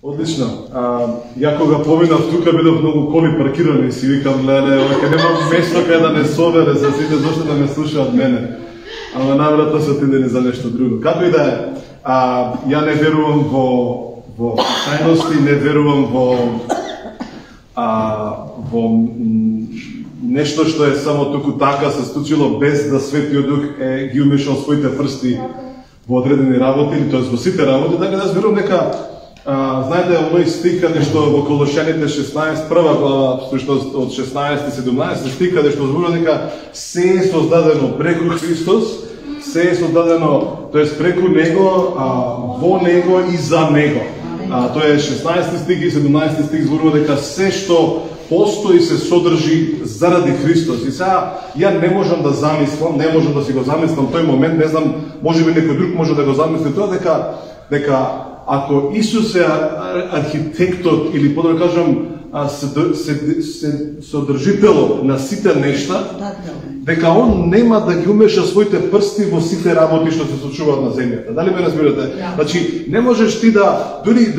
Одлично. Ја кога поминав тука бидов многу коли паркирани и си викам, леле, оке немам место кај да не собере за сите зашто да ме слушаат мене. Ама најверојатно се отидени за нешто друго. Како и да е, ја не верувам во тајности, не верувам во нешто што е само туку така се случило без да Светиот Дух ги умешал своите прсти во одредени работи, или тоест во сите работи, така да верувам дека знаете, оној стих каде што во Колошјаните 16, прва глава, всушност од 16 и 17 стих каде што зборува дека се е создадено преку Христос, се е создадено, тоест преку Него, во Него и за Него. Тоа е 16 стих и 17 стих зборува дека се што постои се содржи заради Христос. И сега ја не можам да замислам, не можам да си го замислам тој момент, не знам, можеби некој друг може да го замисли тоа, дека ако Исус е архитектот или подобро кажам содржителот на сите нешта, дека он нема да ги умеша своите прсти во сите работи што се случуваат на земјата. Дали ме разбирате? Значи не можеш ти да дури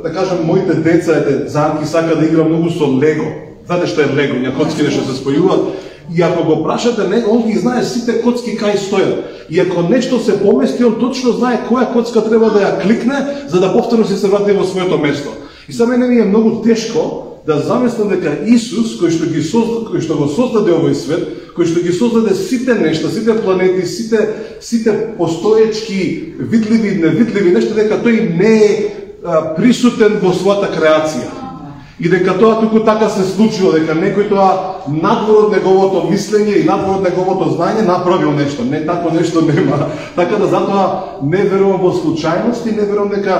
да кажам моите деца заанки сака да игра многу со Лего. Знаете што е Лего? Ја коцки нешто се спојуваат. И ако го прашате него, он ги знае сите коцки кај стојат. И ако нешто се помести, он точно знае која коцка треба да ја кликне, за да повторно се врати во своето место. И за мене ми е многу тешко да замислам дека Исус, кој што го создаде овој свет, кој што ги создаде сите нешта, сите планети, сите постоечки, видливи и невидливи нешта, дека тој не е присутен во својата креација. И дека тоа туку така се случило, дека некој тоа надвор од неговото мислење и надвор од неговото знаење направил нешто. Не, тако нешто нема. Така да затоа не верувам во случајности, не верувам дека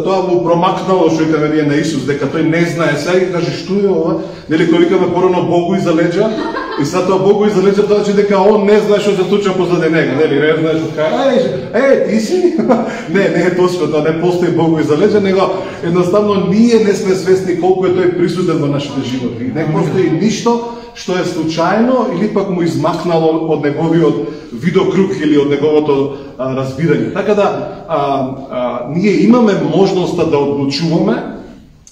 тоа му промакнало што викаме ние на Исус, дека тој не знае. Сега и каже што е ова? Нели кој викаме порано Богу иза леđа, и сега тоа Богу иза леđа тоа че дека он не знае што се случува позади него, нели? Не знае што кај. Ти си? Не е точно тоа, не постои Богу иза леđа, него едноставно ние не сме свесни колку е тој присутен во нашите животи. Не постои ништо што е случајно или пак му измакнало од неговиот видокруг или од неговото разбирање. Така да ние имаме можноста да одлучуваме,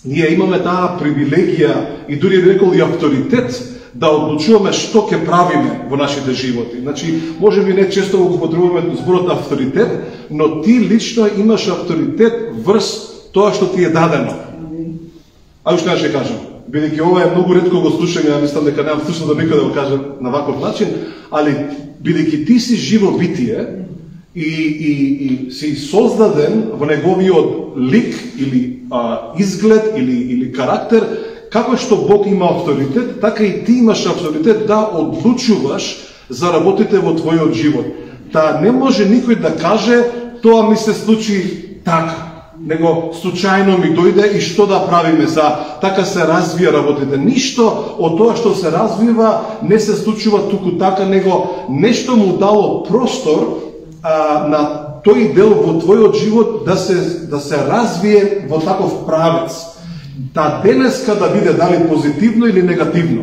ние имаме таа привилегија и дури рекол и авторитет да одлучуваме што ќе правиме во нашите животи. Значи, можеби не често го употребуваме зборот авторитет, но ти лично имаш авторитет врз тоа што ти е дадено. А уште ќе кажам, бидејќи ова е многу ретко го слушам, ја мислам дека немам слушно да никој да го кажам на ваков начин, али бидејќи ти си живо битие и си создаден во неговиот лик или изглед или карактер, како што Бог има авторитет, така и ти имаш авторитет да одлучуваш за работите во твојот живот. Та не може никој да каже тоа ми се случи така, него случајно ми дојде и што да правиме за така се развија работите. Ништо од тоа што се развива не се случува туку така, него нешто му дало простор на тој дел во твојот живот да се развие во таков правец. Та денеска да биде дали позитивно или негативно.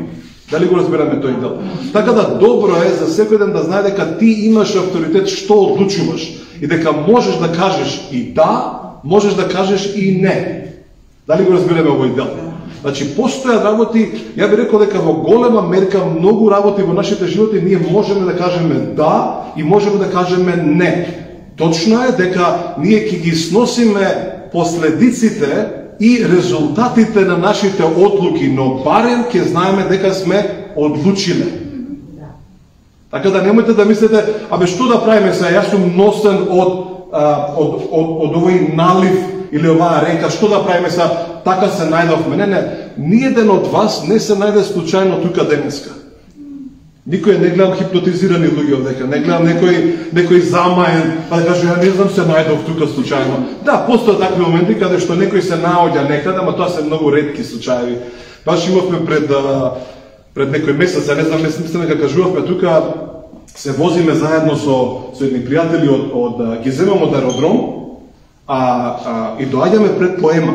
Дали го разбираме тој дел? Така да добро е за секој ден да знае дека ти имаш авторитет што одлучуваш и дека можеш да кажеш и да, можеш да кажеш и не. Дали го разбираме овој дел? Значи, постојат работи, ја би рекол дека во голема мерка многу работи во нашите животи ние можеме да кажеме да и можеме да кажеме не. Точно е дека ние ќе ги сносиме последиците и резултатите на нашите одлуки, но барем ќе знаеме дека сме одлучиле. Така да немојте да мислите, абе што да правиме сега, јас сум носен од овој налив или оваа река, што да правиме сега, така се најдовме. Не, ниеден од вас не се најде случајно тука денеска. Никој не гледам хипнотизирани луѓе овдека, не гледам некој замаен, па да каже, ја не знам се најдов тука случајно. Да, постојат такви моменти каде што некој се наоѓа некаде, ама тоа се многу ретки случаеви. Баш имавме пред некој месец, ја не знам, мислам дека кажувавме тука, се возиме заедно со едни пријатели ги земам од аеродром, и доаѓаме пред Поема.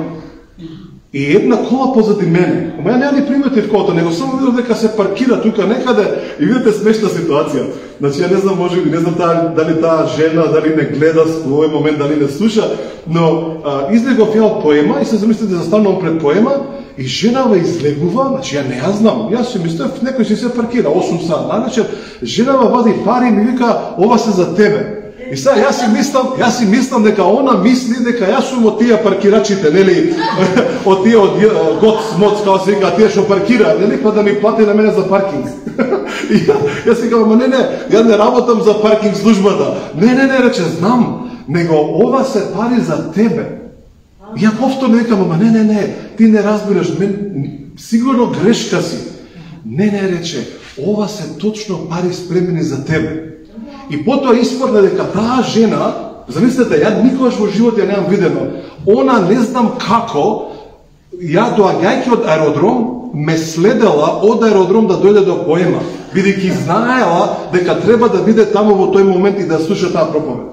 И една кола позади мене. Ама ја не ни приметив колото, него само видов дека се паркира тука некаде и видите смешна ситуација. Значи ја не знам, може би, не знам дали таа жена, дали не гледа во овој момент, дали не слуша, но излегов ја од поема и се замислите застанувам пред поема и женава излегува, значи ја не ја знам. Јас си мислев некој си се паркира 8 сат на вечер, женава вади пари и ми вика ова се за тебе. И сега јас си мислам дека она мисли дека јас сум од тие паркирачите, нели, од тие од Готсмоц, као се вика, тие што паркира, нели, па да ми плати на мене за паркинг. И јас си кажам, не, ја не работам за паркинг службата. Не, рече, знам, него ова се пари за тебе. И ја повторно викам, не, ти не разбираш, сигурно грешка си. Не, рече, ова се точно пари спремени за тебе. И потоа испорна дека таа жена, замислете, ја никогаш во живот ја немам видено, она не знам како, ја доаѓајќи од аеродром, ме следела од аеродром да дојде до поема, бидејќи знаела дека треба да биде таму во тој момент и да слуша таа проповед.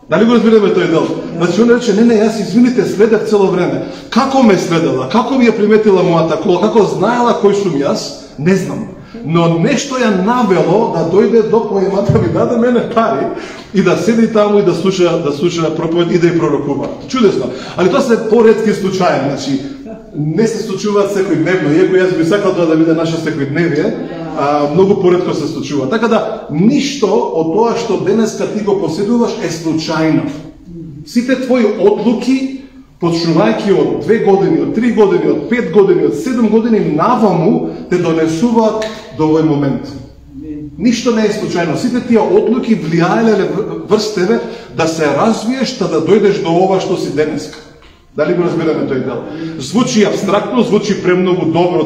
Дали го разбираме тој дел? Значи, он рече, не, јас извините, следев цело време. Како ме следела? Како ми ја приметила мојата кола? Како знаела кој сум јас? Не знам. Но нешто ја навело да дојде до поемата, да ми даде мене пари и да седи таму и да слуша проповед и да ја пророкува. Чудесно. Али тоа се поретки случаи, значи не се случуваат секојдневно, иако јас би сакал тоа да биде наше секојдневие, многу поретко се случува. Така да ништо од тоа што денеска ти го поседуваш е случајно. Сите твои одлуки, почнувајќи од 2 години, од 3 години, од 5 години, од 7 години наваму те донесуваат до овој момент. Ништо не е случајно. Сите тие одлуки влијаеле врз тебе да се развиеш, да дојдеш до ова што си денеска. Дали го разбираме тој дел? Звучи абстрактно, звучи премногу добро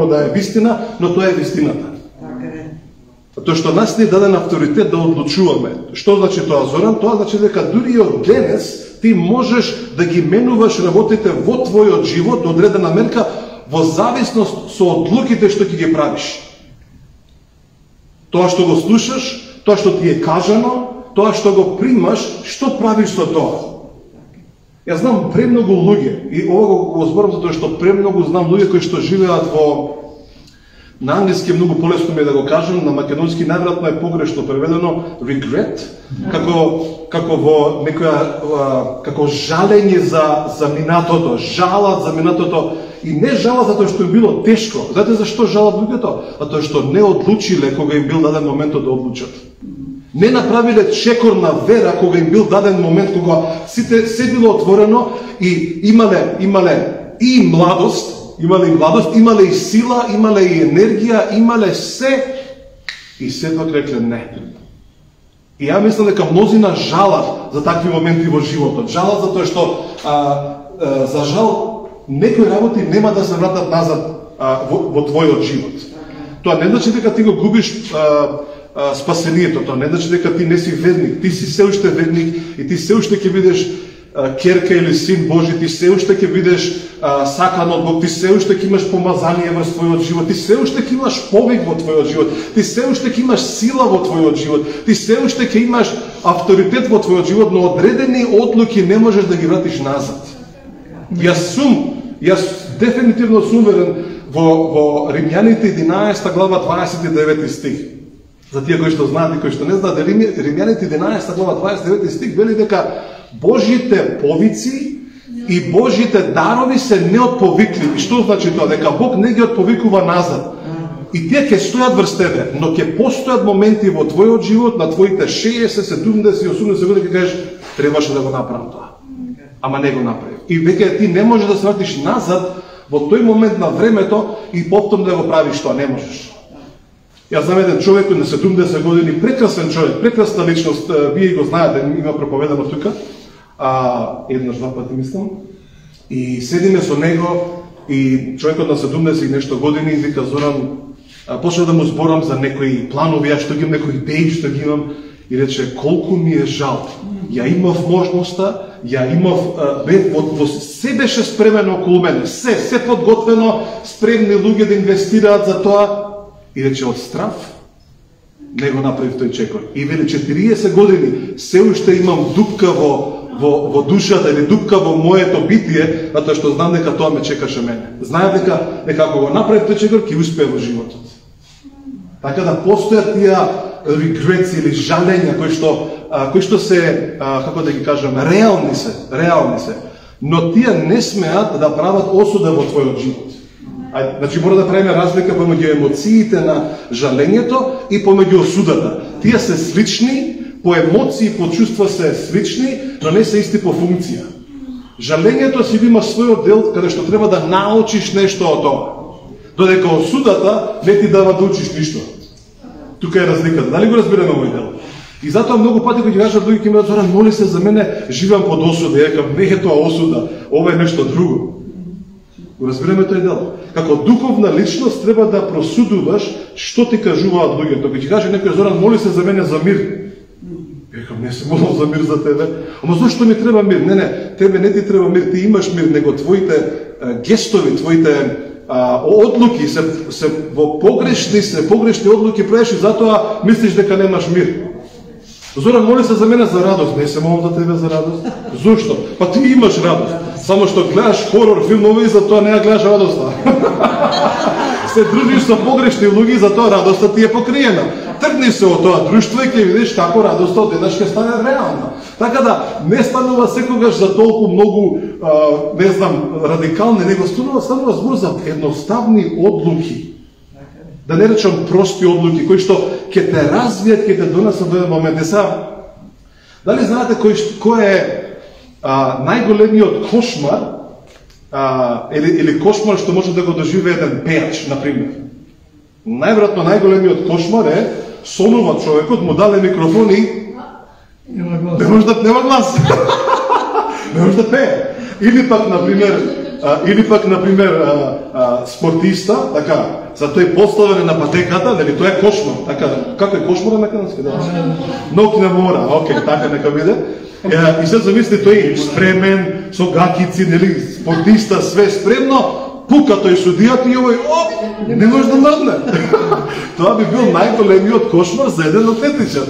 да е вистина, но тоа е вистината. Тоа што нас ни даден авторитет да одлучуваме. Што значи тоа, Зоран? Тоа значи дека дури од денес ти можеш да ги менуваш работите во твојот живот до одредена мерка во зависност со одлуките што ќе ги правиш. Тоа што го слушаш, тоа што ти е кажано, тоа што го примаш, што правиш со тоа? Јас знам премногу луѓе, и ова го зборам затоа што премногу знам луѓе кои што живеат во... На англиски е многу полесно ми е да го кажам, на македонски најверојатно е погрешно преведено regret, како во некоја како жалење за минатото, жалат за минатото и не жалат затоа што им било тешко. Знаете зашто жалат луѓето? Затоа што не одлучиле кога им бил даден моментот да одлучат. Не направиле чекор на вера кога им бил даден момент кога се било отворено и имале и младост, имале и сила, имале и енергија, имале се и сепак рекле не. И ја мислам дека мнозина жалат за такви моменти во животот. Жалат затоа што за жал некои работи нема да се вратат назад во твојот живот. Тоа не значи дека ти го губиш спасението, тоа не значи дека ти не си верник. Ти си се уште верник и ти се уште ќе бидеш керка или син Божи, ти се уште ќе бидеш сакан од Бог, ти се уште ќе имаш помазание во твојот живот, ти се уште ќе имаш повик во твојот живот, ти се уште ќе имаш сила во твојот живот, ти се уште ќе имаш авторитет во твојот живот, но одредени одлуки не можеш да ги вратиш назад. Јас дефинитивно сум верен во Римјаните 11 глава 29 стих. За тие кои што знаат и кои што не знаат, Римјаните 11 глава 29 стих вели дека Божите повици и Божите дарови се неотповикливи. Што значи тоа? Дека Бог не ги отповикува назад. И тие ќе стојат врз тебе, но ќе постојат моменти во твојот живот, на твоите 60, 70 и 80 години, ќе кажеш, требаше да го направам тоа. Ама не го направив. И веќе ти не можеш да се вратиш назад во тој момент на времето и потом да го правиш тоа. Не можеш. Јас знам еден човек на 70 години, прекрасен човек, прекрасна личност, вие го знаете, има проповедано тука, еднаш, два пати мислам, и седиме со него и човекот на 70 и нешто години вика, Зоран, почна да му зборам за некои планови, ја што ги имам, некои идеи што ги имам, и рече, колку ми е жал, ја имав можноста, ја имав, се беше спремено околу мене, се подготвено, спремни луѓе да инвестираат за тоа, и рече, од страв, не го направив тој чекор. И вели 40 години, се уште имам дупка во во душата или дупка во моето битие, затоа што знам дека тоа ме чекаше мене. Знаев дека ако го направи тој човек ќе успее во животот. Така да постојат тие regrets или жалења кои што се, како да ги кажам, реални се, но тие не смеат да прават осуда во твојот живот. Значи мора да правиме разлика помеѓу емоциите на жалењето и помеѓу осудата. Тие се слични, по емоции, по чувства се слични, но не се исти по функција. Жалењето си има својот дел каде што треба да научиш нешто од тоа. Додека осудата не ти дава да учиш ништо. Тука е разликата. Дали го разбираме овој дел? И затоа многу пати кога ќе кажат луѓе ќе ми кажат, моли се за мене, живеам под осуда. Ја кажам, не е тоа осуда, ова е нешто друго. Го разбираме тој дел. Како духовна личност треба да просудуваш што ти кажуваат луѓето. Кога ќе каже некој Зоран, моли се за мене за мир. Екам, не се молам за мир за тебе. Ама зошто ми треба мир? Не, тебе не ти треба мир, ти имаш мир, него твоите гестови, твоите одлуки се во погрешни одлуки правиш и затоа мислиш дека немаш мир. Зоран, моли се за мене за радост. Не се молам за тебе за радост. Зошто? Па ти имаш радост. Само што гледаш хорор филмови и затоа не ја гледаш радоста. Се дружиш со погрешни луѓе и затоа радоста ти е покриена. Тргни се од тоа друштво и ќе видиш како радоста одеднаш ќе стане реална. Така да не станува секогаш за толку многу, не знам, радикални, него станува збор за едноставни одлуки. Да не речам прости одлуки, кои што ќе те развијат, ќе те донесат до еден момент. Дали знаете кој е најголемиот кошмар или кошмар што може да го доживее еден пејач, например? Најверојатно најголемиот кошмар е сонува човекот, му даде микрофон и не може да пее. Или пак, например, спортиста, така, за тој поставен на патеката, нели тоа е кошмар, така, како е кошмар на македонски, да? Ноќ на мора, окей, така нека биде. И се замисли тој спремен, со гакици, нели, спортиста, све спремно, пука тој судијата и овој, не може да мрдне. Тоа би бил најголемиот кошмар за еден атлетичар.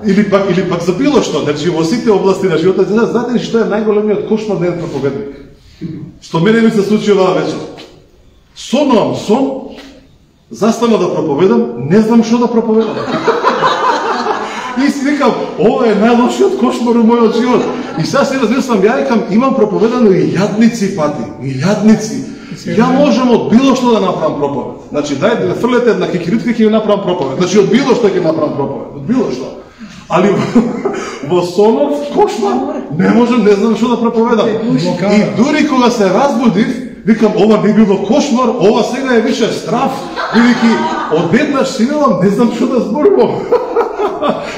Или пак за било што, значи во сите области на животот, знаете ли што е најголемиот кошмар на еден проповедник? Што мене ми се случи оваа вечер. Сонувам сон, застана да проповедам, не знам што да проповедам. И си викам, ова е најлошиот кошмар у мојот живот. И сега си размислам, ја викам, имам проповедано и јадници пати, и јадници. Ја можам од било што да направам проповед. Значи, дај да фрлете една кикиритка ќе ја направам проповед. Значи, од било што ќе направам проповед, од било што. Али во сонов кошмар не можам, не знам што да проповедам. И дури кога се разбудив, викам, ова не било кошмар, ова сега е више страф, бидејќи одеднаш си велам, не знам што да зборувам.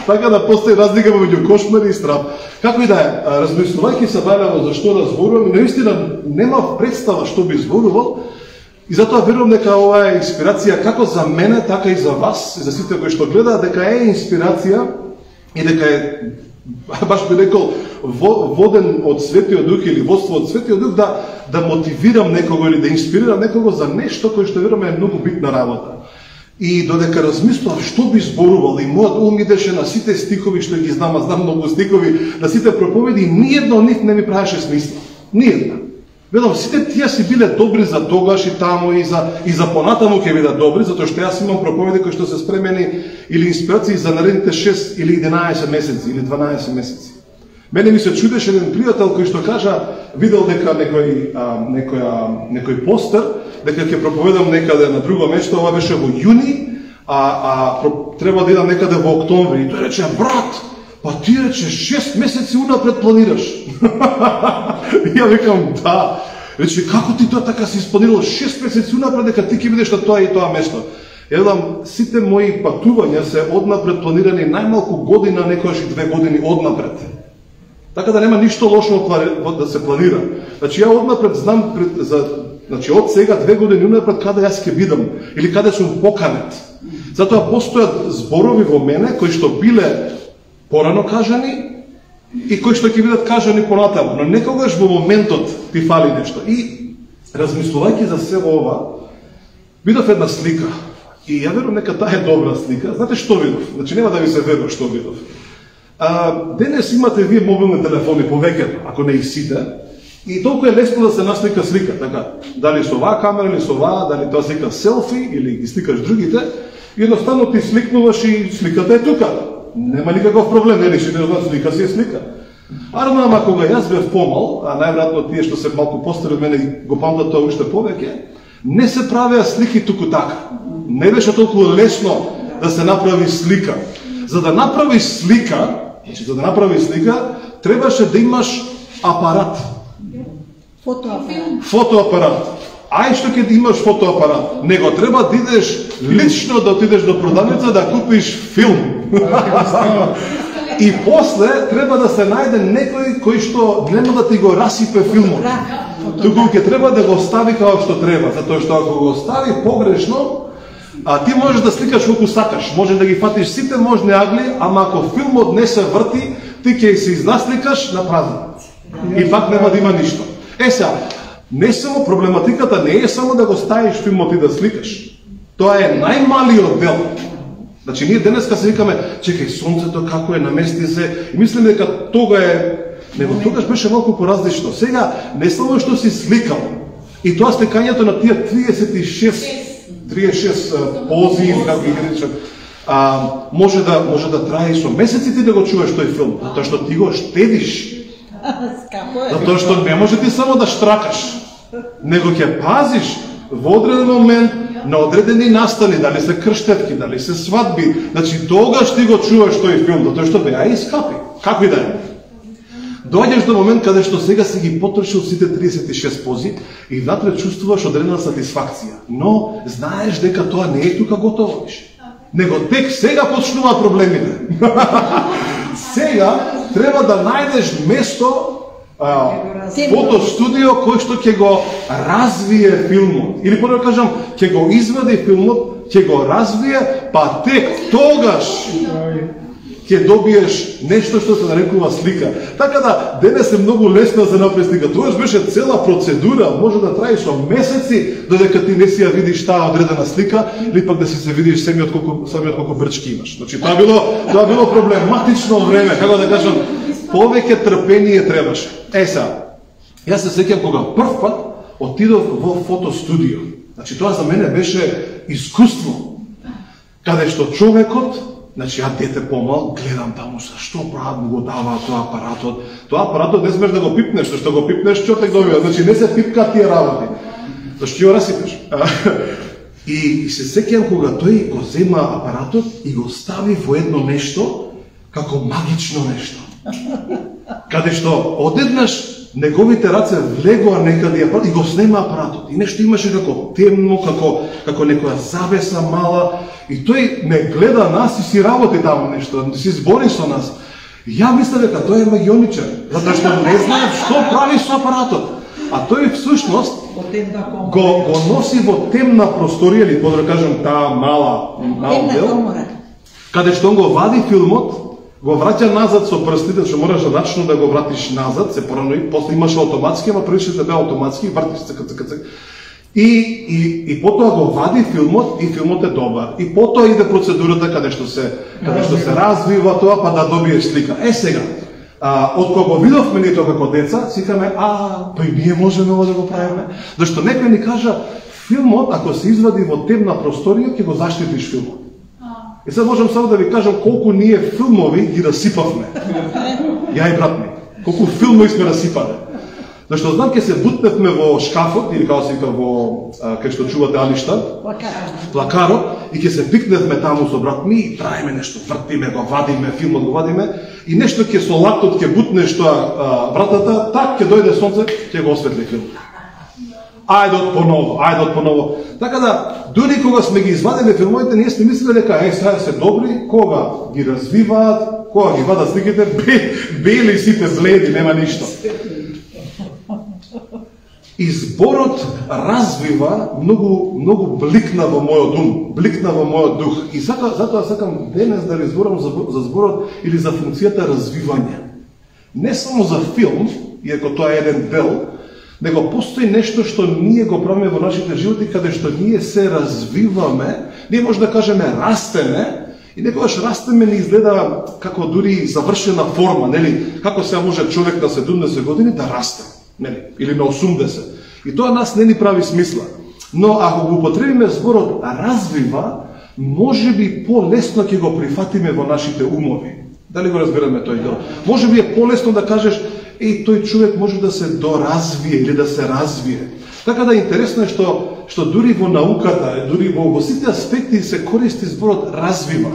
Така да постои разлика меѓу кошмар и страф. Како и да е, размислувајќи се бавено за што да зборувам, наистина немав представа што би зборувал, и затоа верувам дека ова е инспирација како за мене, така и за вас, и за сите кои што гледаат, дека е инспирација и дека е, баш би рекол, воден од Светиот Дух или водство од Светиот Дух, да мотивирам некого или да инспирирам некого за нешто кој што верувам е многу битна работа. И додека размислував што би зборувал, и мојот ум идеше на сите стихови што ги знам, знам многу стихови, на сите проповеди, ниедна од нив не ми правеше смисла. Ниедна. Ведам, сите тие си биле добри за тогаш и таму и за понатаму ќе бидат добри, затоа што јас имам проповеди кои што се спремени или инспирации за наредните 6 или 11 месеци или 12 месеци. Мене ми се чудеше еден пријател кој што кажа, видел дека некој постер, дека ќе проповедам некаде на друго место, ова беше во јуни, треба да идам некаде во октомври. И тој рече, брат, па ти рече 6 месеци унапред планираш. И ја викам, да. Рече, како ти тоа така си испланирал 6 месеци унапред дека ти ќе бидеш на тоа и тоа место? Едам, сите мои патувања се однапред планирани најмалку година, некојаш и 2 години однапред. Така да нема ништо лошо да се планира. Значи ја однапред знам значи од сега 2 години унапред каде јас ќе бидам или каде сум поканет. Затоа постојат зборови во мене кои што биле порано кажани и кои што ќе бидат кажани понатаму, но некогаш во моментот ти фали нешто. И размислувајќи за се ова, видов една слика. И ја верувам дека таа е добра слика. Знаете што видов? Значи нема да ви се верува што видов. Денес имате вие мобилни телефони повеќето, ако не и сите, и толку е лесно да се наслика слика, така. Дали со оваа камера или со оваа, дали тоа слика селфи или ги сликаш другите, и едноставно ти сликнуваш и сликата е тука. Нема никаков проблем, нели што знаат слика си е слика. Ама кога јас бев помал, а најверојатно тие што се малку постари од мене го памтат тоа уште повеќе, не се правеа слики туку така. Не беше толку лесно да се направи слика. За да направиш слика, требаше да имаш апарат. Фотоапарат. Ај што ќе да имаш фотоапарат? Него треба да идеш лично да отидеш до продавница да купиш филм. И после треба да се најде некој кој што нема да ти го расипе филмот. Туку ќе треба да го стави како што треба, затоа што ако го стави погрешно, ти можеш да сликаш колку сакаш, може да ги фатиш сите можни агли, ама ако филмот не се врти, ти ќе се изнасликаш на празно. И пак нема да има ништо. Сега, не само проблематиката не е само да го ставиш филмот и да сликаш. Тоа е најмалиот дел. Значи, ние денеска се викаме, чекај, сонцето како е, намести се, и мислиме дека тога е... Него тогаш беше малку поразлично. Сега, не само што си сликал, и тоа сликањето на тие 36 пози, како ги наричам, може да трае со месеци ти да го чуваш тој филм, затоа што ти го штедиш. Затоа што не може ти само да штракаш, него ќе пазиш во одреден момент на одредени настани, дали се крштетки, дали се свадби, значи тогаш ти го чуваш тој филм, затоа што беа и скапи, како и да е. Доаѓаш до момент каде што сега си ги потрошил сите 36 пози и внатре чувствуваш одредена сатисфакција, но знаеш дека тоа не е тука готово више. Него тек сега почнуваат проблемите. Сега треба да најдеш место, фотостудио кој што ќе го развие филмот. Или по-да кажам, ќе го извади филмот, ќе го развие, па тек тогаш ќе добиеш нешто што се нарекува слика. Така да, денес е многу лесно за направи слика. Тоа беше цела процедура, може да трае со месеци, додека ти не си ја видиш таа одредена слика, или пак да си се видиш самиот колку брчки имаш. Значи, тоа било проблематично време, како да кажам, повеќе трпение требаше. Сега, јас се сеќам кога прв пат отидов во фотостудио. Значи, тоа за мене беше искуство, каде што човекот, значи, ја дете помал, гледам таму што прават, го даваат тоа апаратот. Тоа апаратот не смеш да го пипнеш, што го пипнеш, човек добива. Значи, не се пипка тие работи. Зашто ќе го расипеш. И се сеќам кога тој го зема апаратот и го стави во едно нешто, како магично нешто. Каде што одеднаш неговите раце влегоа некаде и го снема апаратот. И нешто имаше како темно, како некоја завеса мала. И тој не гледа нас и си работи таму нешто, си збори со нас. Ја мисля дека тој е магионичар, затоа што не знае што прави со апаратот. А тој всушност го носи во темна просторија, или по да кажам таа мал дел, каде што он го вади филмот, го враќа назад со прстите, што мораш рачно да го вратиш назад, се порано и после имаше автоматски, ама првите беа автоматски, вратиш цк. И потоа го вади филмот и филмот е добар. И потоа иде процедурата каде што се развива тоа па да добиеш слика. Сега, од кога го видовме ние тоа како деца, сикаме, па и ние можеме ова да го правиме. Зашто некој ни кажа, филмот ако се извади во темна просторија, ќе го заштитиш филмот. И сега можам само да ви кажам колку ние филмови ги расипавме. Ја и брат ми. Колку филмови сме расипале. Зашто знам ке се бутневме во шкафот, или како се вика во кај што чувате алишта, плакарот, и ке се пикневме таму со брат ми и правиме нешто, вртиме го, вадиме, филмот го вадиме, и нешто ке со лаптот ке бутнеш тоа вратата, так ке дојде сонце, ке го осветли филмот. Ајде од поново. Така да, дури кога сме ги извадиле филмовите, ние сме мислили дека сега се добри, кога ги развиваат, кога ги вадат сликите, бели сите бледи, нема ништо. Изборот развива многу бликна во мојот ум, бликна во мојот дух. И затоа сакам денес да ви зборам за зборот или за функцијата развивање. Не само за филм, иако тоа е еден дел, него постои нешто што ние го правиме во нашите животи, каде што ние се развиваме, ние може да кажеме растеме, И некогаш растеме не изгледа како дури завршена форма, нели? Како се може човек на 70 години да расте, нели? Или на 80. И тоа нас не ни прави смисла. Но ако го употребиме зборот развива, може би по-лесно ќе го прифатиме во нашите умови. Дали го разбираме тој дел? Може би е по-лесно да кажеш, тој човек може да се доразвие или да се развие. Така да интересно е што дури во науката, дури во сите аспекти се користи зборот развива.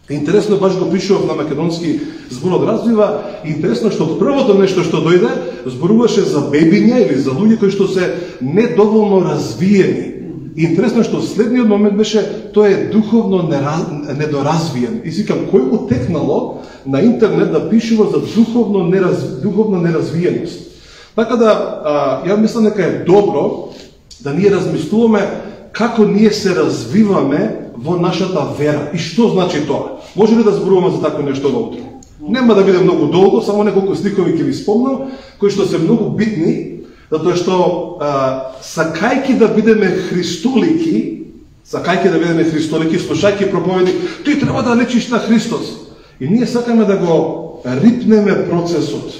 Интересно баш го пишував на македонски зборот развива, интересно што првото нешто што дојде зборуваше за бебиња или за луѓе кои што се недоволно развиени. Интересно што следниот момент беше тоа е духовно недоразвиен. И си викам, кој му текнало на интернет да пишува за духовна неразвиеност? Така да, ја мислам дека е добро да ние размислуваме како ние се развиваме во нашата вера. И што значи тоа? Може ли да зборуваме за такво нешто наутро? Нема да биде многу долго, само неколку сликови ќе ви спомнам, кои што се многу битни, затоа што сакајки да бидеме христолики, слушајки проповеди, ти треба да лечиш на Христос. И ние сакаме да го рипнеме процесот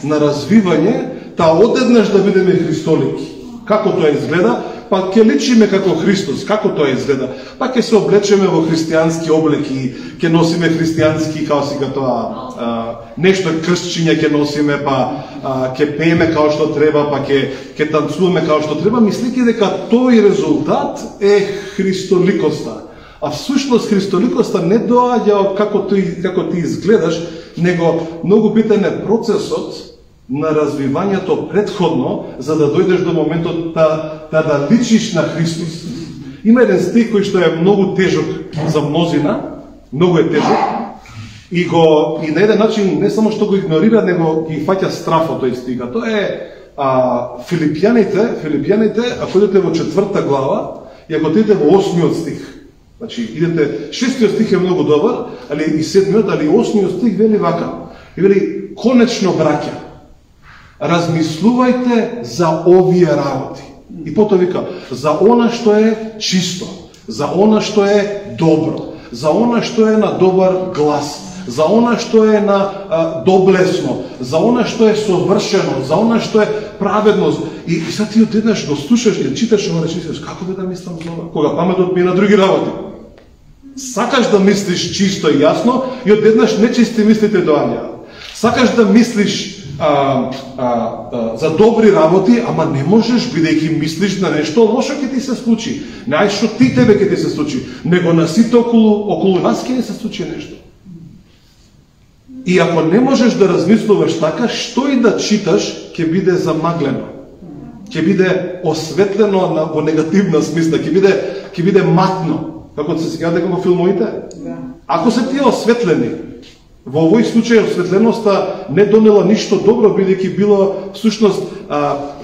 на развивање, та одеднаш да бидеме христолики. Како тоа изгледа? Па ќе личиме како Христос, како тоа изгледа. Па ќе се облечеме во христијански облеки, ќе носиме христијански, као сега тоа, нешто крстчиња ќе носиме, па ќе пееме како што треба, па ќе танцуваме како што треба, мислики дека тој резултат е христоликоста. А всушност христоликоста не доаѓа како ти изгледаш, него многу битен е процесот на развивањето предходно, за да дојдеш до моментот да личиш на Христос. Има еден стих кој што е многу тежок за мнозина, многу е тежок, и на еден начин не само што го игнорира, него ги фаќа страфот тој стих. Тоа е Филипјаните, ако идете во 4 глава, и ако идете во 8 стих. Значи, идете, 6 стих е многу добар, али и 7, али 8 стих вели вака. И вели, конечно, браќа, размислувајте за овие работи. И потоа вика, за она што е чисто, за она што е добро, за она што е на добар глас, за она што е на доблесно, за она што е совршено, за она што е праведност. И сега ти одеднаш го слушаш и читаш ова речи, како да мислам за ова? Кога паметот ми е на други работи. Сакаш да мислиш чисто и јасно и одеднаш нечисти мислите доаѓаат. Сакаш да мислиш за добри работи, ама не можеш, бидејќи мислиш на нешто лошо ќе ти се случи. Не што ти тебе ќе ти се случи, него на сите околу нас ќе ни се случи нешто. И ако не можеш да размислуваш така, што и да читаш ќе биде замаглено. Ќе биде осветлено во негативна смисла, ќе биде матно. Како се сега дека во филмовите? Ако се тие осветлени, во овој случај осветленоста не донела ништо добро, бидејќи било всушност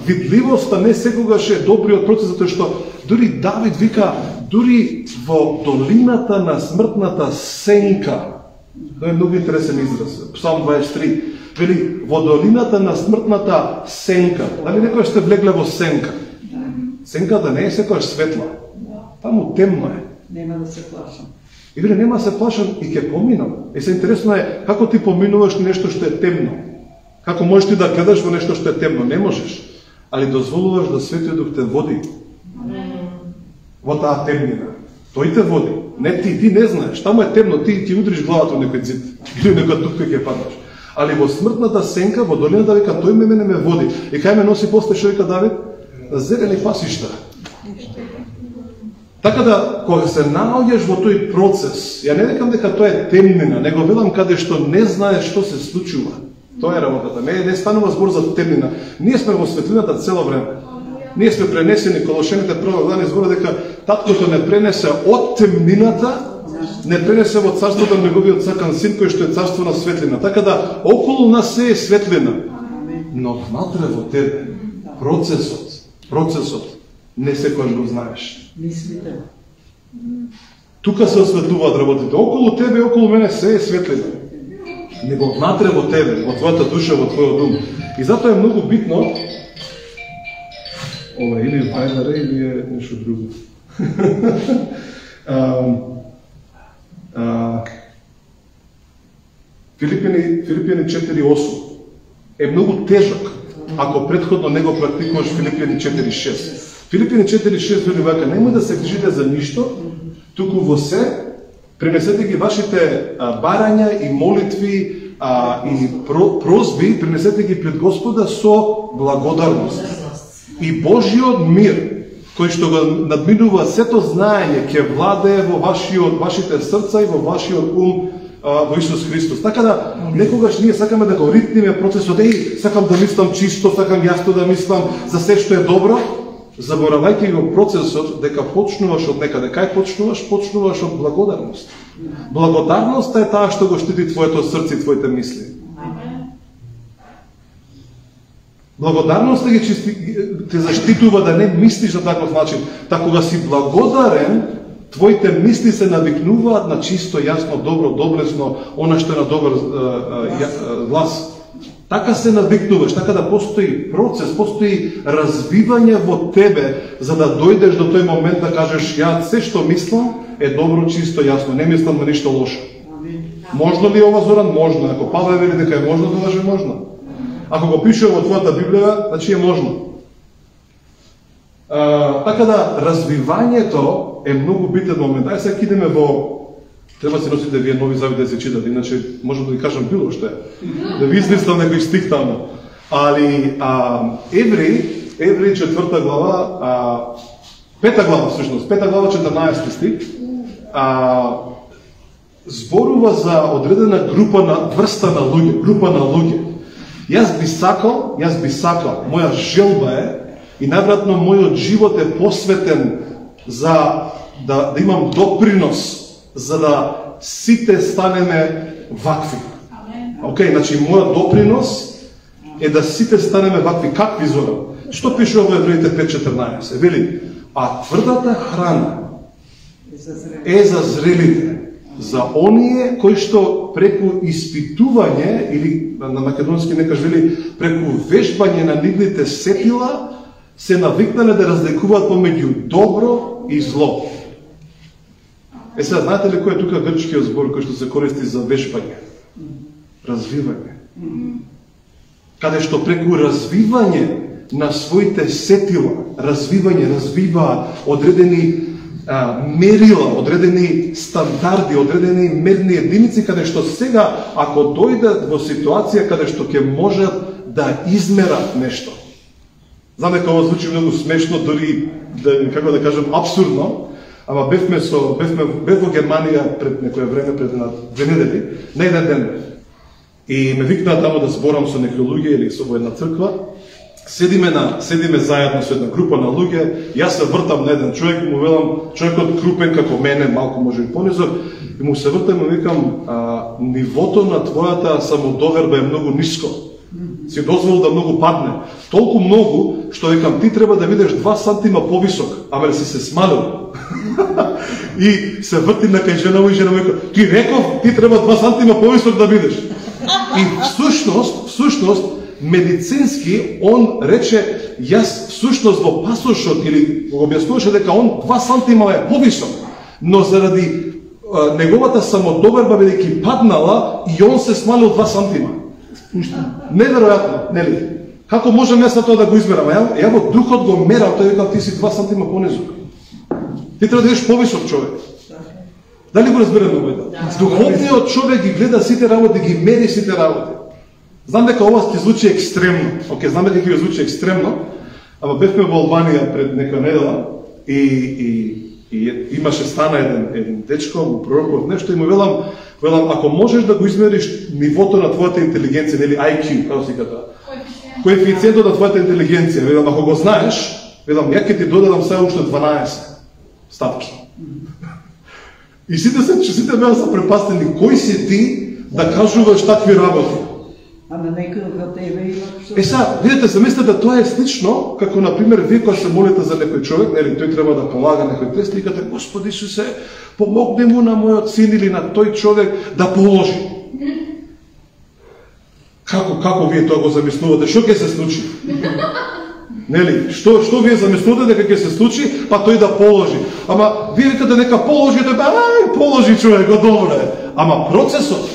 видливоста не секогаш е добриот процес, затоа што дури Давид вика, дури во долината на смртната сенка, тоа е многу интересен израз, Псалм 23, вели, во долината на смртната сенка, дали некој сте влегле во сенка? Сенката не е секојаш светла, таму темно е. Нема да се плашам. И вели, нема се плашам и ќе поминам. Се интересно е како ти поминуваш нешто што е темно. Како можеш ти да гледаш во нешто што е темно? Не можеш. Али дозволуваш да Светиот Дух те води во таа темнина. Тој те води. Не ти не знаеш. Таму е темно, ти удриш главата во некој зид. Или некоја дупка ќе падаш. Али во смртната сенка, во долината вика, тој мене ме води. И кај ме носи после што вика Давид? Зелени пасишта. Така да, кога се наоѓаш во тој процес, ја не рекам дека тоа е темнина, него велам каде што не знаеш што се случува. Тоа е работата. Не станува збор за темнина. Ние сме во светлината цело време. Ние сме пренесени, Колошените 1 глава збора дека таткото не пренесе од темнината, не пренесе во царството на неговиот сакан син, кој што е царство на светлина. Така да, околу нас се е светлина. Но внатре во тебе, процесот, не секој го знаеш. Мислите. Тука се осветлуваат работите. Околу тебе и околу мене се е светлина. Него внатре во тебе, во твојата душа, во твојот ум. И затоа е многу битно, ова или Вајдаре или е нешто друго. Филипјани 4.8 е многу тежок ако претходно не го практикуваш Филипјани 4.6. Филипјани 4.6 вели вака: немој да се грижите за ништо, туку во се пренесете ги вашите барања и молитви и прозби, пренесете ги пред Господа со благодарност. И Божиот мир, кој што го надминува сето знаење, ќе владее во вашите срца и во вашиот ум во Исус Христос. Така да некогаш ние сакаме да го ритниме процесот, сакам да мислам чисто, сакам јасно да мислам за се што е добро, заборавајќи го процесот дека почнуваш од некаде. Кај почнуваш? Почнуваш од благодарност. Благодарноста е таа што го штити твоето срце и твоите мисли. Благодарноста те заштитува да не мислиш на таков начин. Така кога си благодарен, твоите мисли се навикнуваат на чисто, јасно, добро, доблесно, она што е на добар глас. Така се навикнуваш, така да постои процес, постои развивање во тебе, за да дојдеш до тој момент да кажеш: ја се што мислам е добро, чисто, јасно, не мислам на ништо лошо. Можно ли ова, Зоран? Можно. Ако Павле вели дека е можно, тоа е можно. Ако го пише во твојата Библија, значи е можно. Така да, развивањето е многу битен момент. Ај сега идеме во... Треба се носите вие Нови Завет да се читате, иначе можам да ви кажам било што е. Да ви излистам некој стих таму. Али Евреи 4 глава, 5 глава всушност, 5 глава 14 стих, зборува за одредена врста на луѓе, група на луѓе. Јас би сакал, моја желба е, и најверојатно мојот живот е посветен за да имам допринос, за да сите станеме вакви. Океј, значи мојот допринос е да сите станеме вакви. Какви, Зоран? Што пишува во Евреите 5.14? Вели: а тврдата храна е за зрелите, за оние кои што преку испитување, или на македонски некаш вели преку вежбање на нивните сетила, се навикнале да разликуваат помеѓу добро и зло. Сега, знаете ли кој е тука грчкиот збор кој што се користи за вежбање? Развивање. Каде што преку развивање на своите сетила, развиваат одредени мерила, одредени стандарди, одредени мерни единици, каде што сега, ако дојдат во ситуација каде што ќе можат да измерат нешто. Знам дека ова звучи многу смешно, дори, како да кажем, абсурдно, ама бев во Германија пред некое време, пред 2 недели, на еден ден. И ме викнаа таму да зборам со некои луѓе или со во една црква. Седиме заедно со една група на луѓе, јас се вртам на еден човек, му велам, човекот крупен како мене, малку може и понизок, и му се вртам и му викам: нивото на твојата самодоверба е многу ниско. Си дозволил да многу падне. Толку многу, што викам, ти треба да бидеш 2 сантима повисок, ама си се смалил. И се вртим на кај жена му и жена му вика: ти реков, ти треба 2 сантима повисок да бидеш. И всушност, медицински, он рече, јас всушност во пасошот, или го објаснуваше дека он 2 сантима е повисок, но заради неговата самодоверба, бидејќи паднала, и он се смалил 2 сантима. Неверојатно, нели? Како можам јас на тоа да го измерам? Ја во духот го мерам, тој вика: ти си 2 сантима понизок. Ти треба да бидеш повисок човек. Дали го разбираме овојта? Духовниот човек ги гледа сите работи, ги мери сите работи. Знам дека ова ќе звучи екстремно. Знам дека ќе звучи екстремно, ама бевме во Албанија пред некоја недела и имаше стана еден дечко, му пророкував нешто и му велам, ако можеш да го измериш нивото на твојата интелигенција, нели IQ, како се ката, коефициентот на твојата интелигенција, велам, ако го знаеш, велам, ја ќе ти додадам сега уште 12 стапки. И сите беа се препастени, кој си ти да кажуваш такви работи? Ама некој од тебе има што... Сега, видите, замислете, тоа е слично, како, например, вие кога се молите за некој човек, нели, тој треба да полага некој тест, и кате: Господи Исусе, помогни му на мојот син или на тој човек да положи. Како вие тоа го замислувате? Што ќе се случи? Нели, што вие замислувате дека ќе се случи, па тој да положи. Ама вие викате дека положи, тој положи човек, добро е. Ама процесот,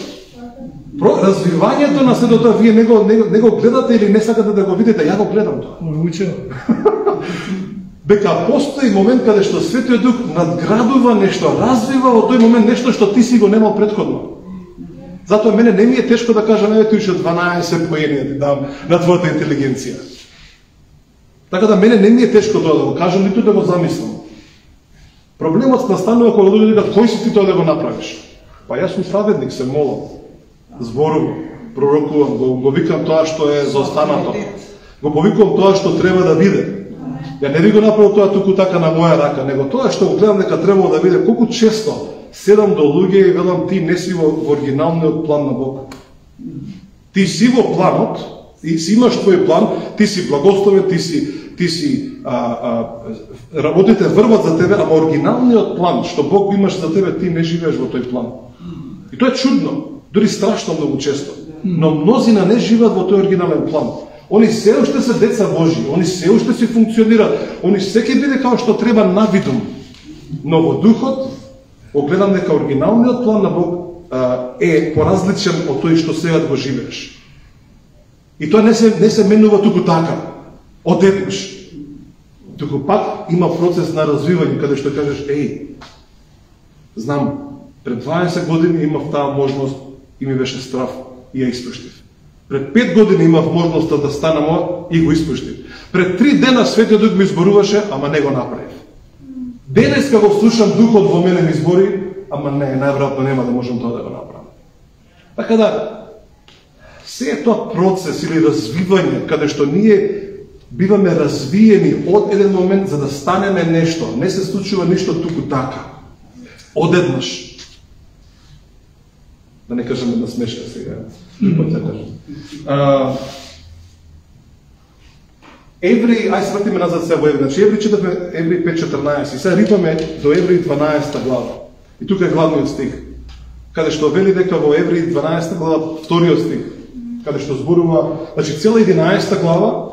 развивањето на следото, вие не го гледате или не сакате да го видите, ја го гледам тоа. Дека постои момент каде што Светиот Дух надградува нешто, развива во тој момент нешто што ти си го немал претходно. Затоа мене не ми е тешко да кажам, еве ти уште 12 поени да ти дам на твојата интелигенција. Така да мене не ми е тешко тоа да го кажам, ниту да го замислам. Проблемот настанува кога луѓе викаат кој си ти тоа да го направиш? Па јас сум праведник, се молам, зборувам, пророкувам, го викам тоа што е за останато. Го повикувам тоа што треба да биде. Ја не би го направил тоа туку така на моја рака, него тоа што го гледам дека требало да биде. Колку често седам до луѓе и велам ти не си во оригиналниот план на Бог. Ти си во планот, и си имаш твој план, ти си благословен, ти си работите врват за тебе, ама оригиналниот план што Бог имаш за тебе, ти не живееш во тој план. И тоа е чудно, дури страшно многу често. Но мнозина не живеат во тој оригинален план. Они се уште се деца Божи, они се уште си функционираат, они се ќе биде како што треба навидум. Но во духот, огледам дека оригиналниот план на Бог е поразличен од тој што сега го живееш. И тоа не се менува туку така, одеднаш. Туку пак има процес на развивање, каде што кажеш, знам, пред 20 години имав таа можност и ми беше страв и ја испуштив. Пред 5 години имав можноста да станам и го испуштив. Пред 3 дена Светиот Дух ми изборуваше, ама не го направив. Денеска го слушам Духот во мене ми избори, ама не, најверојатно нема да можам тоа да го направам. Така да, се е тоа процес или развивање, каде што ние биваме развиени од еден момент за да станеме нешто. Не се случува ништо туку така. Одеднаш. Да не кажем една смешка сега. Евреи, ај се вратиме назад се во Евреи. Значи Евреи читаме Евреи 5:14 и сега рипаме до Евреи 12 глава. И тука е главниот стих. Каде што вели дека во Евреи 12 глава вториот стих, каде што зборува, значи цела 11 глава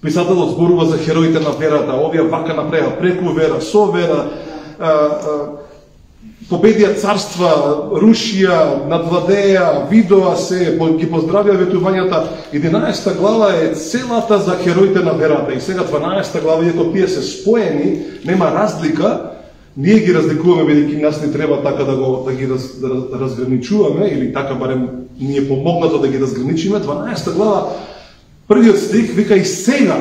писателот зборува за хероите на верата, овие вака направија преку вера, со вера, победија царства, рушија, надвладеја, видоа се, ги поздравија ветувањата. 11 глава е целата за хероите на верата. И сега 12 глава, иако тие се споени, нема разлика, ние ги разликуваме, бидејќи нас не треба така да ги разграничуваме, или така барем ни е помогнато да ги разграничиме. 12 глава, првиот стих вика и сега,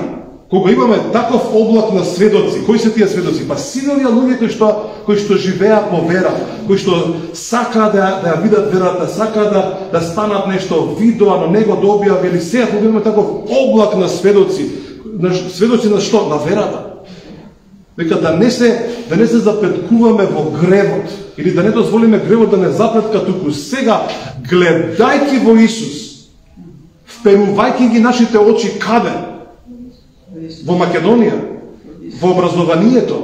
кога имаме таков облак на сведоци, кои се тие сведоци? Па сите овие луѓе кои што живеат по вера, кои што сакаат да ја видат верата, сакаат да станат нешто, видоа на него да објават, или сега кога имаме таков облак на сведоци на што? На верата. Дека да не се запеткуваме во гревот, или да не дозволиме гревот да не запетка, туку сега, гледајќи во Исус, вперувајќи ги нашите очи каде? Во Македонија, во образованието,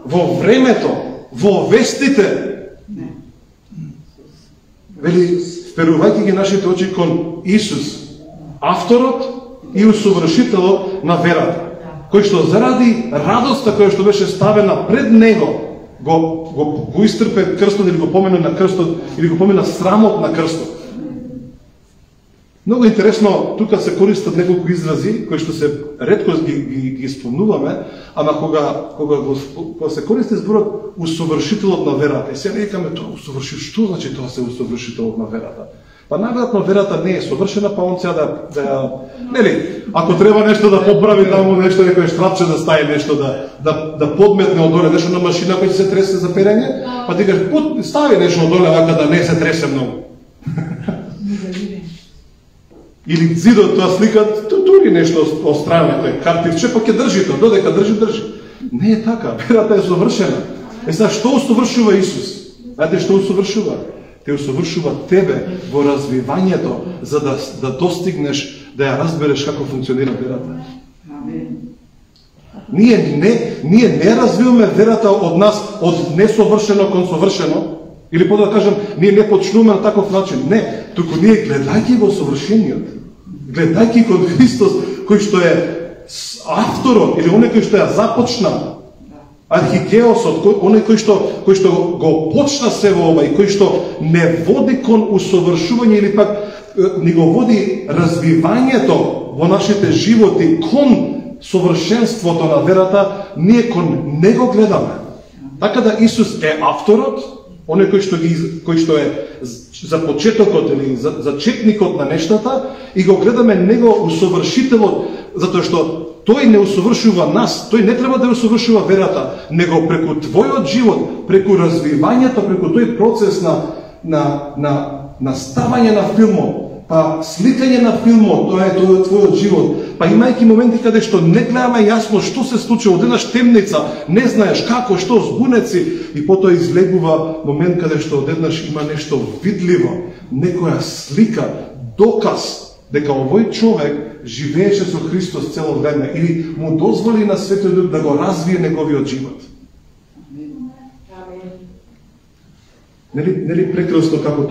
во времето, во вестите. Вели, вперувајќи ги нашите очи кон Исус, авторот и усовршителот на верата, кој што заради радоста која што беше ставена пред него, го истрпе крстот или го помина на крстот, или го помина срамот на крстот. Много интересно, тука се користат неколку изрази кои што се ретко ги спомнуваме, ама кога се користи зборот усовршителот на верата. И сега викаме тоа усовршител, што значи тоа се усовршителот на верата? Па најверојатно верата не е совршена, па он сега нели, ако треба нешто да поправи таму, нешто некој штрапче да стави нешто да подметне одоле нешто на машина која се тресе за перење, па ти кажеш стави нешто одоле вака да не се тресе многу. Или зидот тоа сликат, тури нешто остране, тој картивче, па ќе држи тоа, додека држи. Не е така, верата е совршена. Сега, што усовршува Исус? Знаете што усовршува? Те усовршува тебе во развивањето, за да достигнеш, да ја разбереш како функционира верата. Ние не развиваме верата од нас, од несовршено кон совршено, или по да кажем, ние не почнуваме на таков начин. Не, туку ние гледајќи во совршениот, гледајќи кон Христос, кој што е авторот или оној кој што ја започна, архигеосот, оној кој што го почна се во ова и кој што не води кон усовршување или пак ни го води развивањето во нашите животи кон совршенството на верата, ние кон него гледаме. Така да Исус е авторот, оној кој што е започетокот или зачетникот на нештата, и го гледаме него усовршителот, затоа што тој не усовршува нас, тој не треба да усовршува верата, него преку твојот живот, преку развивањето, преку тој процес на ставање на филмот, па сликање на филмот, тоа е твојот живот, па имајќи моменти каде што не гледаме јасно што се случува, одеднаш темница, не знаеш како, што, збунеци, и потоа излегува момент каде што одеднаш има нешто видливо, некоја слика, доказ дека овој човек живееше со Христос цело време или му дозволи на Светиот Дух да го развие неговиот живот. Нели прекрасно како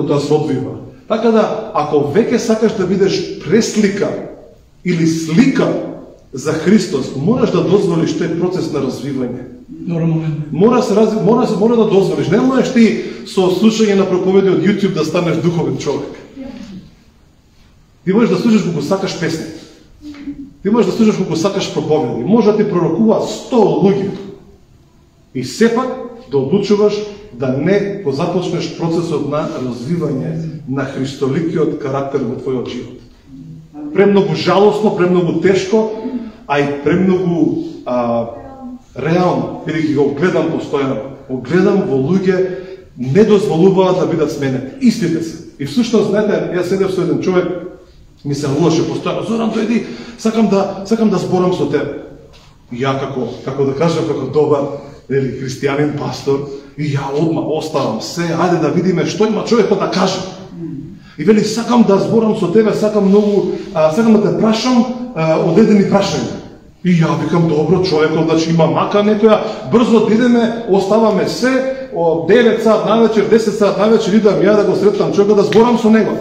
тоа се одвива. Така да, ако веќе сакаш да бидеш преслика или слика за Христос, мораш да дозволиш тој процес на развивање. Мора да дозволиш. Не можеш ти со слушање на проповеди од YouTube да станеш духовен човек. Ти можеш да слушаш колку сакаш песни. Ти можеш да слушаш колку сакаш проповеди. Може да ти пророкуваат 100 луѓе. И сепак да одлучуваш да не го започнеш процесот на развивање на христоликиот карактер во твојот живот. Премногу жалосно, премногу тешко, а и премногу реално, бидејќи го гледам постојано. Го гледам во луѓе не дозволуваат да бидат сменени. Истите се. И всушност, знаете, јас седев со еден човек, ми се луаше постојано: Зоран, дојди, сакам да зборам со тебе. И ја како да кажам, како добар христијанин пастор, и ја одма оставам се, ајде да видиме што има човекот да каже. И вели: сакам да зборам со тебе, сакам да те прашам одедени прашања. И ја викам: добро, човекот, значи има мака некоја, брзо да идеме, оставаме се, 9 сат навечер, 10 сат навечер, идам ја да го сретнам човекот, да зборам со него.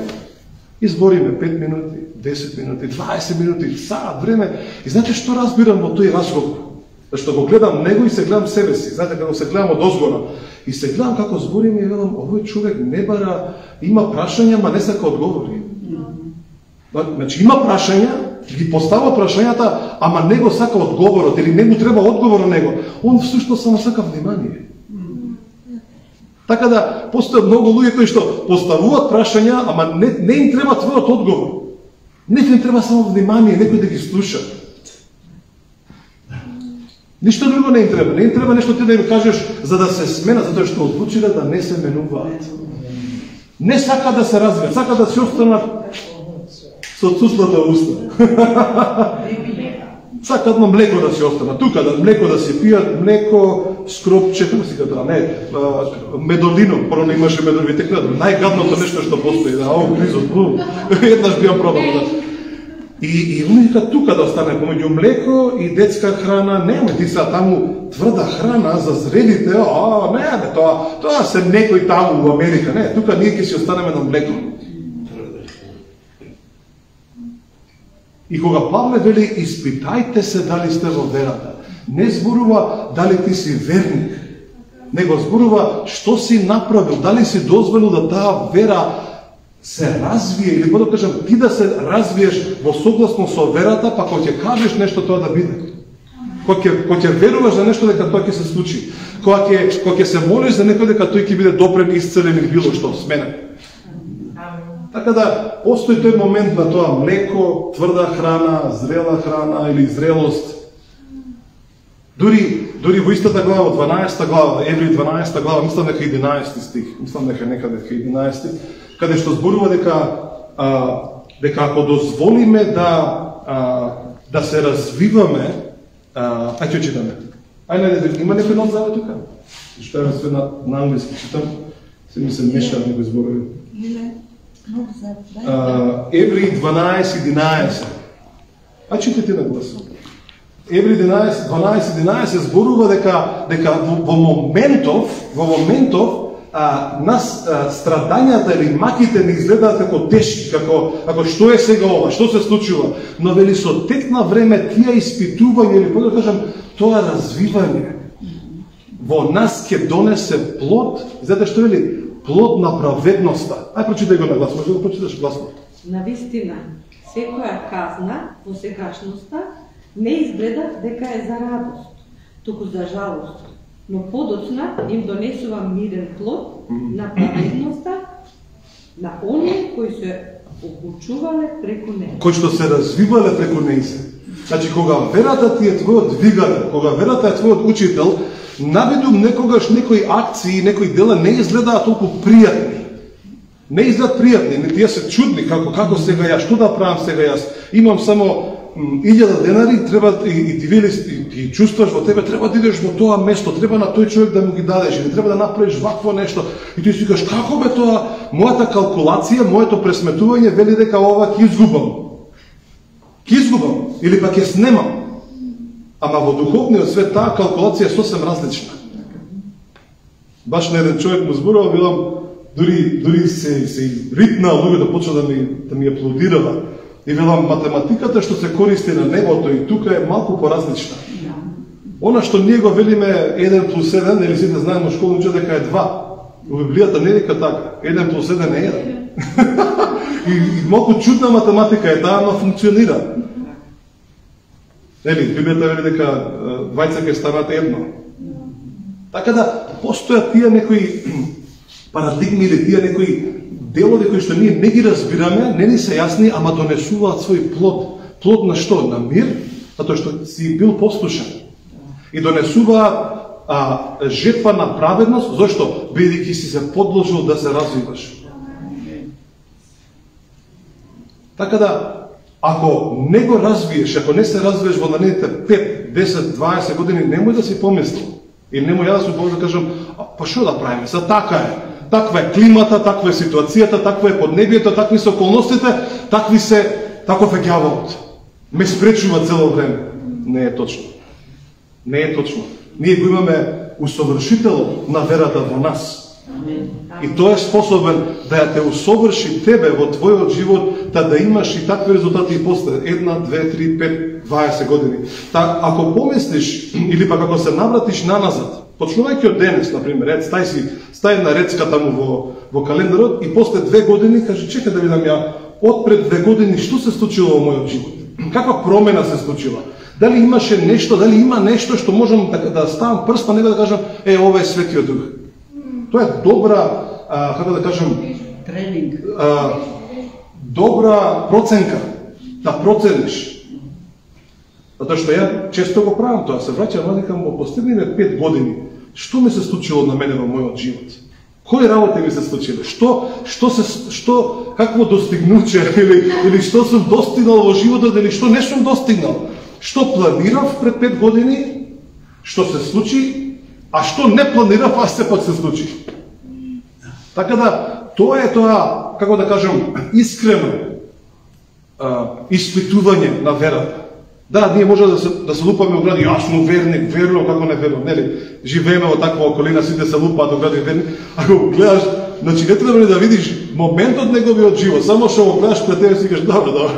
И збориме 5 минути, 10 минути, 20 минути, сат време. И знаете што разбирам во тој разговор? Зашто го гледам него и се гледам себе си. Знаете, како се гледам од озгора. И се гледам како зборим и велам: овој човек не бара, има прашања, ма не сака одговори. Значи има прашања, ги постава прашањата, ама не го сака одговорот, или не му треба одговор на него. Он всушност само сака внимание. Така да, постојат многу луѓе кои што поставуваат прашања, ама не им треба твојот одговор. Не им треба само внимание, некој да ги слуша. Ништо друго не им треба. Не им треба нешто ти да им кажеш за да се смена, затоа што одлучиле да не се менуваат. Не сака да се развијат, сака да се останат со цуслата уста. Сакат на млеко да се останат. Тука да млеко да се пијат, млеко, скропче, како си кажа, не, медолино, порано имаше медови текна, најгадното нешто што постои, да, гризот, еднаш би ја пробал. И умика тука да остане помеѓу млеко и детска храна, нема ти са таму тврда храна за зрелите, не, тоа се некој таму во Америка, не, тука ние ќе си останеме на млеко. И кога Павле вели: испитајте се дали сте во верата, не зборува дали ти си верник, него зборува што си направил, дали си дозволил да таа вера се развие, или да кажам, ти да се развиеш во согласно со верата, па кога ќе кажеш нешто, тоа да биде. Кога ќе веруваш за нешто, дека тоа ќе се случи. Кога ќе се молиш за некој, дека тој ќе биде допрен, исцелен или било што, сменен. Така да, постои тој момент на тоа млеко, тврда храна, зрела храна или зрелост. Дури во истата глава, 12 глава, Евреи 12 глава, мислам дека 11 стих, мислам дека некаде 11, каде што зборува дека ако дозволиме да се развиваме, ќе читаме. Има некој нов завет тука? Што е све на англиски читам, се ми се мешаат некои зборови. Евреи 12:11. Читате на глас. Евреи 12:11 зборува дека во моментов нас страдањата или маките не изгледаат како тешки, како што е сега ова, што се случува, но вели со тек на време тие испитување или да кажам тоа развивање во нас ќе донесе плод. Знаете што вели? Плод на праведноста. Ај прочитай го на глас, може да го прочиташ гласно. Навистина, секоја казна во сегашноста не изгледа дека е за радост, туку за жалост, но подоцна им донесува мирен плод на праведноста на оние кои се обучувале преку неја. Кои што се развивале преку нејзе. Значи, кога верата ти е твојот двигател, кога верата е твојот учител, наведум некогаш некои акции, некои дела не изгледаат толку пријатни. Не изгледат пријатни, не тие се чудни, како сега јас, што да правам сега јас? Имам само 1000 денари, треба и ти вели, ти чувствуваш во тебе, треба да идеш во тоа место, треба на тој човек да му ги дадеш, или треба да направиш вакво нешто. И ти си викаш, како бе тоа? Мојата калкулација, моето пресметување вели дека ова ќе изгубам. Ќе изгубам, или пак ќе снемам. Ама во духовниот свет таа калкулација е сосем различна. Баш на еден човек му зборува, билам, дури се ритна луѓето почна да ми аплодирала. И велам, математиката што се користи на небото и тука е малку поразлична. Она што ние го велиме 1 плюс 1, или сите знаеме во школа учат дека е 2. Во Библијата не дека така. 1 плюс 1 е 1. И малку чудна математика е таа, ама функционира. Нели, Библијата вели дека двајца ќе станат едно. Така да, постојат тие некои парадигми или тие некои делови кои што ние не ги разбираме, не ни се јасни, ама донесуваат свој плод. Плод на што? На мир, затоа што си бил послушен. И донесуваат жетва на праведност, зашто? Бидејќи си се подложил да се развиваш. Така да, ако не го развиеш, ако не се развиеш во наредните 5, 10, 20 години, немој да си помисли. И немој ја да се да кажам, па што да правиме? За така е. Таква е климата, таква е ситуацијата, таква е поднебието, такви се околностите, таков е ѓаволот. Ме спречува цело време. Не е точно. Не е точно. Ние го имаме усовршителот на верата во нас. И тој е способен да ја те усоврши тебе во твојот живот, да имаш и такви резултати и после 1, 2, 3, 5, 20 години. Ако помислиш, или пак ако се навратиш наназад, почнувајќи од денес, например, стај на рецката му во календарот и после 2 години кажи, чекај да видам ја, од пред 2 години што се случило во мојот живот? Каква промена се случила? Дали имаше нешто, дали има нешто што можам да ставам прст на него да кажам, ова е Светиот Дух. Тоа е добра, како да кажам, тренинг. Добра проценка, да процениш. Затоа што ја често го правам тоа, се враќам викам во последниве 5 години, што ми се случило на мене во мојот живот? Кои работи ми се случиле? Какво достигнуче или што сум достигнал во животот или што не сум достигнал? Што планирав пред 5 години, што се случи, а што не планирав, а сепак се случи. Така да, тоа е тоа, како да кажам, искрено испитување на верата. Да, ние може да се лупаме во гради, јас сум верник, верувам како не верувам, нели? Живееме во таква околина, сите се лупаат во гради верник. Ако гледаш, значи не треба да видиш моментот неговиот живот, само што го гледаш пред тебе и си кажеш, добро,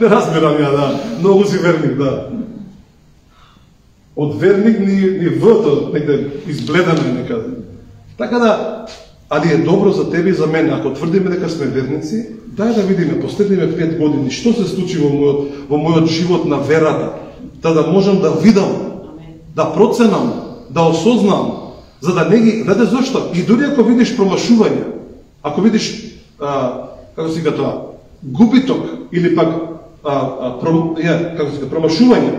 не разбирам ја, да, многу си верник, да. Од верник ни врто некаде избледаме некаде. Така да, али е добро за тебе и за мене, ако тврдиме дека сме верници, дај да видиме последниве 5 години што се случи во мојот живот на верата, да можам да видам, да проценам, да осознам, за да не ги, знаете зашто? И дури ако видиш промашување, ако видиш, како се вика тоа, губиток или пак промашување,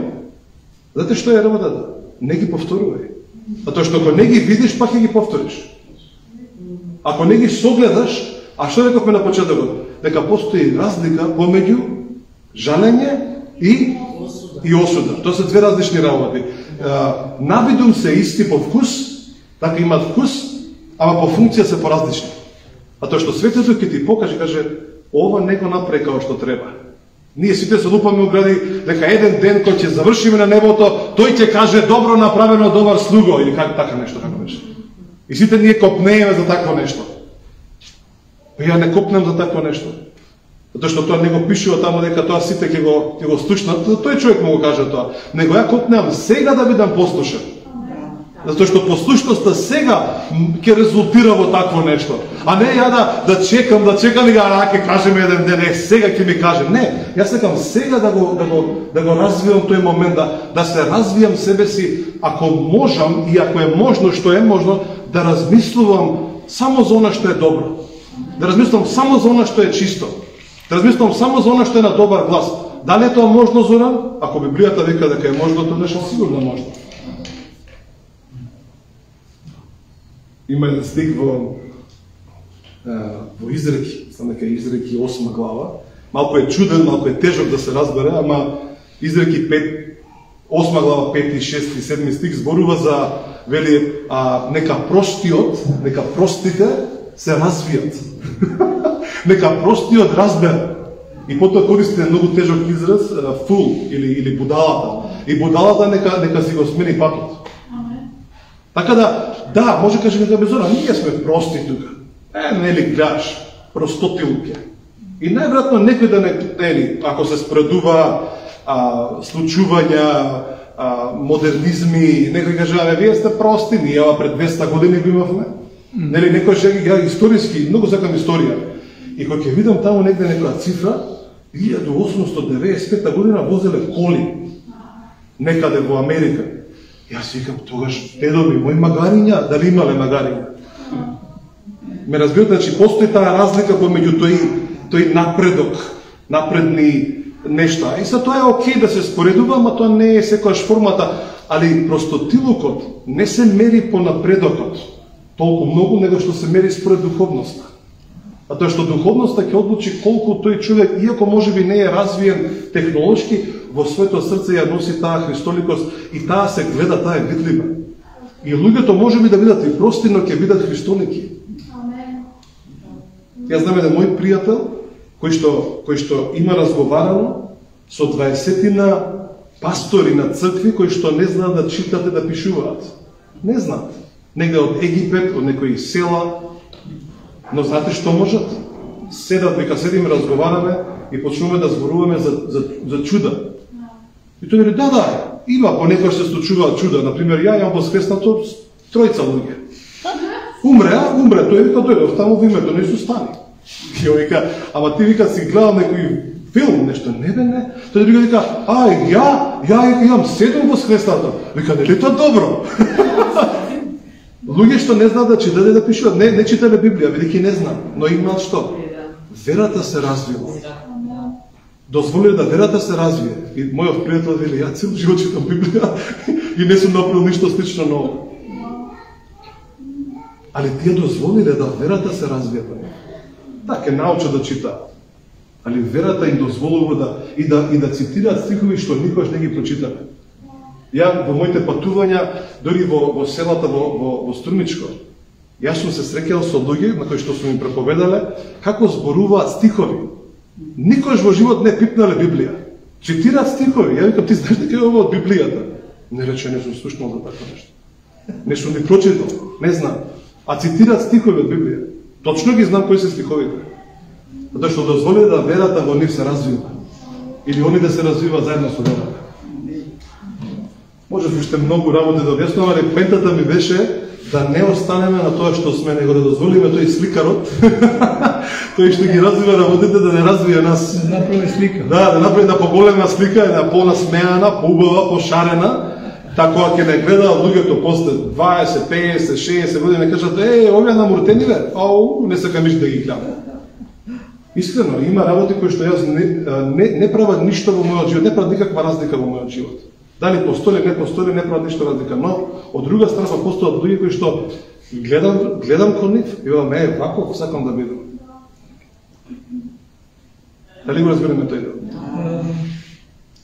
знаете што е работата? Не ги повторувај. Затоа што ако не ги видиш, пак ќе ги повториш. Ако не ги согледаш, а што рековме на почетокот? Дека постои разлика помеѓу жалење и осуда. Тоа се две различни работи. Навидум се исти по вкус, така имаат вкус, ама по функција се поразлични. Затоа што Светиот Дух ќе ти покаже, каже, ова не го направи како што треба. Ние сите се лупаме у гради дека еден ден кој ќе завршиме на небото, тој ќе каже добро направено, добар слуго или така нешто како беше. И сите ние копнееме за такво нешто. Па ја не копнем за такво нешто. Затоа што тоа не го пишува таму дека тоа сите ќе го слушнат, тој човек му го каже тоа. Него ја копнеам сега да бидам послушен. Затоа што послушноста сега ќе резултира во такво нешто. А не ја да чекам и ќе кажеме еден ден, сега ќе ми каже. Не, јас сакам сега да го развивам тој момент, да се развијам себе си, ако можам и ако е можно, што е можно, да размислувам само за она што е добро. Да размислувам само за она што е чисто. Да размислувам само за она што е на добар глас. Дали е тоа можно, Зоран? Ако Библијата вика дека е можно, тоа е сигурно можно. Има еден стих во Изреки, дека Изреки 8 глава. Малку е чуден, малку е тежок да се разбере, ама Изреки 8 глава 5, 6 и 7 стих зборува за, вели, нека простите се развијат. Нека простиот разбере. И потоа користи многу тежок израз, фул или будалата. И будалата нека си го смени патот. Така да, може каже дека безора, ние сме прости тука. Нели гледаш, простотилке. И најверојатно некој да не, ако се спредува случувања, модернизми, некој каже, вие сте прости, ние пред 200 години го имавме. Нели, некој ја историски, многу сакам историја. И кога ќе видам таму негде некоја цифра, 1895 година возеле коли некаде во Америка. Јас викам, тогаш дедо ми, мои магариња, дали имале магариња? Ме разбирате, значи постои таа разлика помеѓу тој напредок, напредни нешта. И за тоа е окей да се споредува, ама тоа не е секојаш формата, али простотилукот не се мери по напредокот толку многу, него што се мери според духовноста. А тоа што духовноста ќе одлучи колку тој човек, иако можеби не е развиен технолошки, во своето срце ја носи таа христоликост и таа се гледа, таа е видлива. И луѓето можеби да бидат и прости, но ќе бидат христолики. Јас знам еден мој пријател, кој што има разговарано со 20-тина пастори на цркви кои што не знаат да читат и да пишуваат. Не знаат. Негде од Египет, од некои села, но знаете што можат? Седат, века седиме, разговараме и почнуваме да зборуваме за чуда. И тој вели, да, има понекогаш се случуваат чуда. Например, ја имам воскреснато 3 луѓе. Умре, тој вика, дојдов таму во името на Исус стани. И ја вика, ама ти вика си гледал некој филм, нешто, не. Тој вика, ја имам 7 воскреснато. Вика, нели тоа добро? Луѓе што не знаат да читат и да пишуват, не читале Библија, бидејќи не знаат, но имаат што? Верата се развива. Дозволи да верата се развие. И мојот пријател вели, ја цел живот читам Библија и не сум направил ништо слично ново. Али тие дозволиле да верата се развие. Да, ќе научат да читаат. Али верата им дозволува и да цитираат стихови што никош не ги прочитаме. Ја во моите патувања, дори во селата во Струмичко, јас сум се среќал со луѓе на кои што сум им проповедале како зборуваат стихови. Никош во живот не пипнале Библија. Цитираат стихови. Ја викам, ти знаеш дека е ова од Библијата? Не рече, не сум слушнал за такво нешто. Не сум ни прочитал, не знам. А цитираат стихови од Библија. Точно ги знам кои се стиховите. Затоа што дозволи да верата во нив се развива. Или они да се развива заедно со верата. Може уште многу работи да објаснувам, али поентата ми беше да не останеме на тоа што сме, него да дозволиме тој сликарот, тој што ги развива работите, да не развие нас. Да направи слика. Да направи една поголема слика, една понасмеана, поубава, пошарена, така ќе не гледа луѓето после 20, 50, 60 години, не кажат, овие намуртени бе, не сакам ништо да ги гледам. Искрено, има работи кои што јас не прават ништо во мојот живот, не прават никаква разлика во мојот живот. Дали постои, не постои, не прават ништо разлика, но од друга страна постојат луѓе кои што гледам кон нив и велам, вако сакам да бидам. Дали го разбираме тој дел?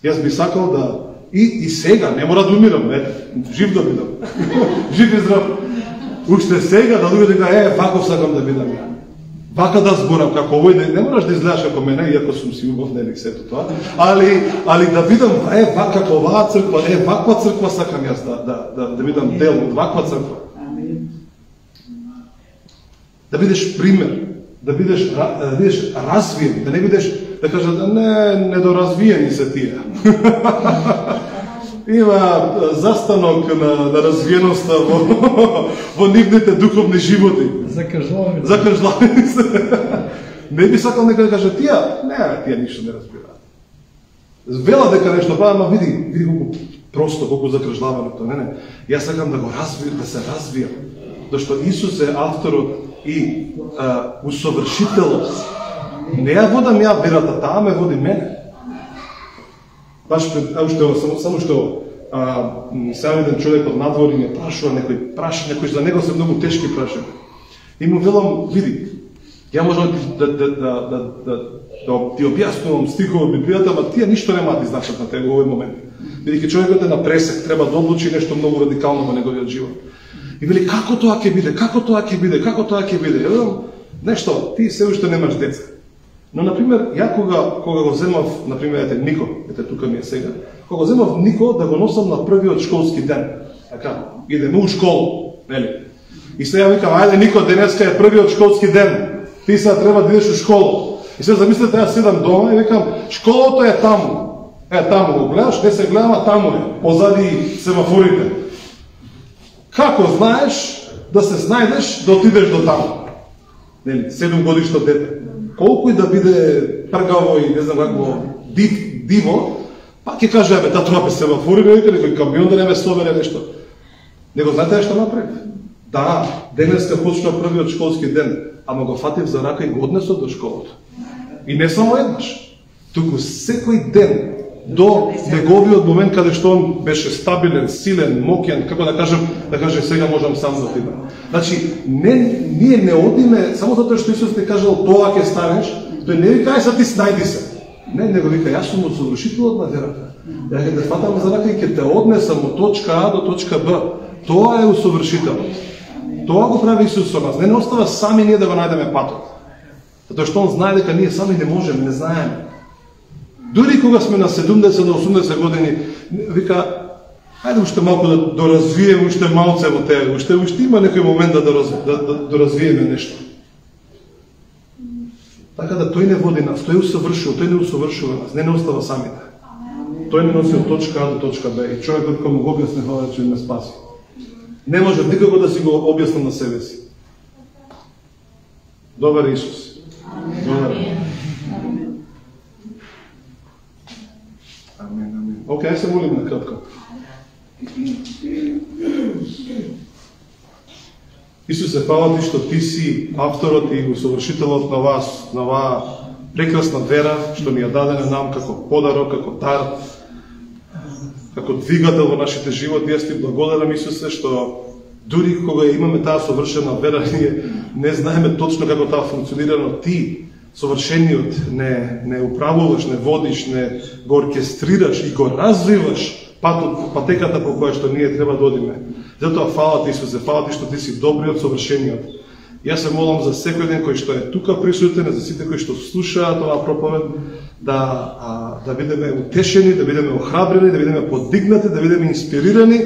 Јас би сакал да и сега, не мора да умирам, жив да бидам. Жив и здрав. Уште сега да луѓе дека вако сакам да бидам ја. Вака да зборам како овој, не мораш да изгледаш како мене, иако сум си убав, нели сето тоа, али да бидам, вака како оваа црква, ваква црква сакам јас да бидам дел од ваква црква. да бидеш пример, да бидеш развиен, да не бидеш да кажат не недоразвиени се тие. Има застанок на развиеноста во нивните духовни животи. Закржлавени се. Не би сакал некој да каже тие ништо не разбираат. Вела дека нешто прават, ама види колку просто, колку закржлаваното. Не. Јас сакам да го развијам, да се развијам. Зашто Исус е авторот и усовршителот. Не ја водам ја верата, таа ме води мене. Баш само што сам еден човек од надвор ме прашува некој за него се многу тешки прашања. И му велам, види, ја можам да ти објаснувам стихови од Библијата, ама тие ништо нема да значат на тебе во овој момент. Бидејќи човекот е на пресек, треба да одлучи нешто многу радикално во неговиот живот. И вели, како тоа ќе биде, како тоа ќе биде, како тоа ќе биде. Ја велам, нешто, ти се уште немаш деца. Но, например, ја кога го земав, например, Нико, тука ми е сега, кога го земав Нико да го носам на првиот школски ден. Така, идеме у школа, нели? И сега викам, ајде Нико, денеска е првиот школски ден. Ти сега треба да идеш у школа. И сега замислете, јас седам дома и викам, школото е таму. Таму го гледаш, не се гледам, таму е, позади семафорите. Како знаеш да се снајдеш да отидеш до таму? Нели, 7 годишно дете. Колку и да биде пргаво и не знам какво диво, пак ќе каже, та тоа бе семафорите, некој камион да не ме собере нешто. Него знаете што направив? Да, денеска почна првиот школски ден, ама го фатив за рака и го однесов до школата. И не само еднаш, туку секој ден до неговиот момент каде што он беше стабилен, силен, моќен, како да каже сега можам сам да отидам. Значи, ние не одиме само затоа што Исус не кажал тоа ќе станеш, тој не вика ај са ти снајди се. Не, него вика јас сум усовршителот на верата. Ја ќе те фатам за рака и ќе те однесам од точка А до точка Б. Тоа е усовршителот. Тоа го прави Исус со нас. Не остава сами ние да го најдеме патот. Затоа што он знае дека ние сами не можеме, не знаеме. Дури кога сме на 70 на 80 години, вика, ајде уште малку да доразвиеме, уште малце во тебе, уште има некој момент да доразвиеме нешто. Така да тој не води нас, тој усовршува, тој не усовршува нас, не остава самите. Тој не носи од точка А до точка Б и човекот кој му го објасни тоа ќе ме спаси. Не може никако да си го објаснам на себе си. Добар Исус. Добар. Амин. Океј, се молим на кратко. Исусе, фала ти што ти си авторот и усовршителот на вас, на оваа прекрасна вера што ни ја даде на нам како подарок, како дар, како двигател во нашите животи. Јас ти благодарам, Исусе, што дури кога имаме таа совршена вера, ние не знаеме точно како таа функционира, но ти совршениот не управуваш, не водиш, не го оркестрираш и го развиваш патеката по која што ние треба да одиме. Затоа фала ти, Исусе, фала ти што ти си добриот, совршениот. Јас се молам за секој ден кој што е тука присутен, за сите кои што слушаат оваа проповед, да бидеме утешени, да бидеме охрабрени, да бидеме подигнати, да бидеме инспирирани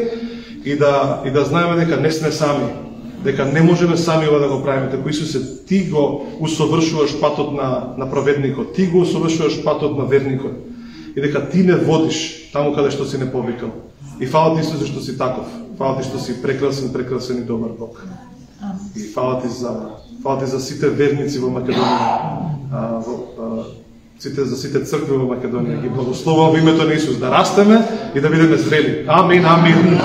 и да знаеме дека не сме сами, дека не можеме сами ова да го правиме. Како Исусе, ти го усовршуваш патот на праведникот, ти го усовршуваш патот на верникот и дека ти не водиш таму каде што си не повикал. И фала ти, Исусе, што си таков. Фала ти што си прекрасен и добар Бог. И фала ти за сите верници во Македонија, за сите цркви во Македонија. Ги благословувам во името на Исус да растеме и да бидеме зрели. Амин, амин.